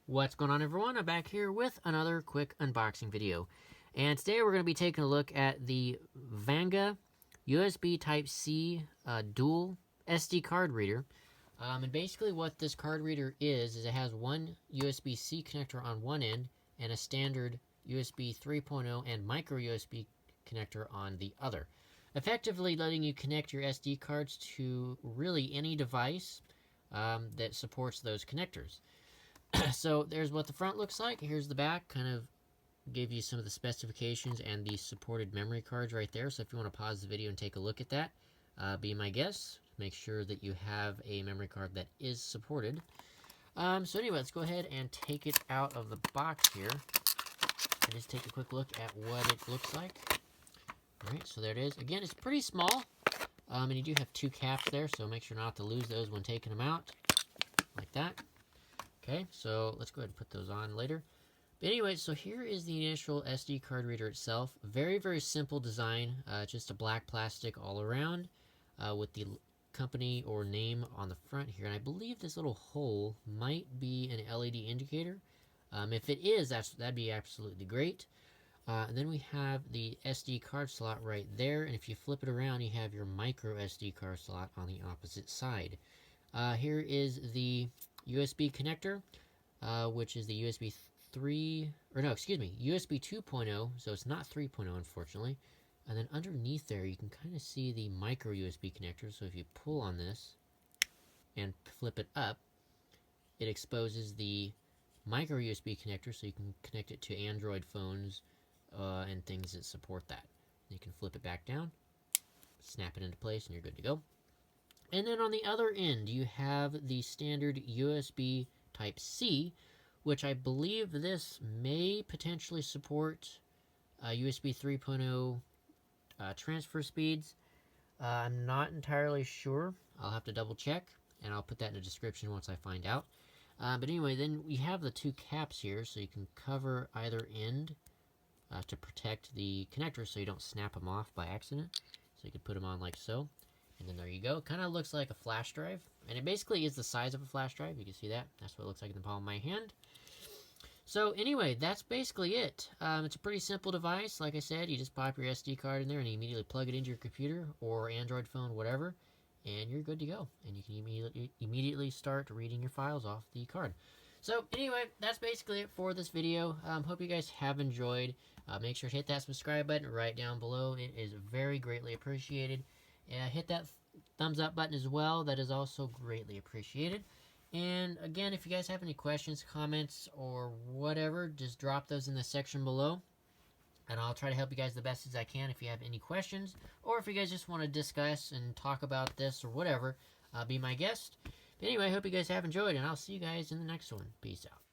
What's going on, everyone? I'm back here with another quick unboxing video. And today we're going to be taking a look at the Vanja USB Type-C dual SD card reader. And basically what this card reader is it has one USB-C connector on one end and a standard USB 3.0 and micro USB connector on the other. Effectively letting you connect your SD cards to really any device that supports those connectors. So there's what the front looks like. Here's the back. Kind of gave you some of the specifications and the supported memory cards right there. So if you want to pause the video and take a look at that, be my guest. Make sure that you have a memory card that is supported. So anyway, let's go ahead and take it out of the box here. And just take a quick look at what it looks like. Alright, so there it is. Again, it's pretty small. And you do have two caps there, so make sure not to lose those when taking them out. Like that. Okay, so let's go ahead and put those on later. But anyway, so here is the initial SD card reader itself. Very, very simple design. Just a black plastic all around with the company or name on the front here. And I believe this little hole might be an LED indicator. If it is, that'd be absolutely great. And then we have the SD card slot right there. And if you flip it around, you have your micro SD card slot on the opposite side. Here is the USB connector, which is the USB 2.0, so it's not 3.0 unfortunately. And then underneath there you can kind of see the micro USB connector, so if you pull on this and flip it up, it exposes the micro USB connector so you can connect it to Android phones and things that support that. You can flip it back down, snap it into place, and you're good to go. And then on the other end, you have the standard USB Type-C, which I believe this may potentially support USB 3.0 transfer speeds. I'm not entirely sure. I'll have to double check, and I'll put that in the description once I find out. But anyway, then we have the two caps here, so you can cover either end to protect the connectors so you don't snap them off by accident. So you can put them on like so. And then there you go. Kind of looks like a flash drive. And it basically is the size of a flash drive. You can see that. That's what it looks like in the palm of my hand. So anyway, that's basically it. It's a pretty simple device. Like I said, you just pop your SD card in there and you immediately plug it into your computer or Android phone, whatever. And you're good to go. And you can immediately start reading your files off the card. So anyway, that's basically it for this video. Hope you guys have enjoyed. Make sure to hit that subscribe button right down below. It is very greatly appreciated. Hit that thumbs up button as well. That is also greatly appreciated. And again, if you guys have any questions, comments, or whatever, just drop those in the section below. And I'll try to help you guys the best as I can if you have any questions. Or if you guys just want to discuss and talk about this or whatever, be my guest. But anyway, I hope you guys have enjoyed, and I'll see you guys in the next one. Peace out.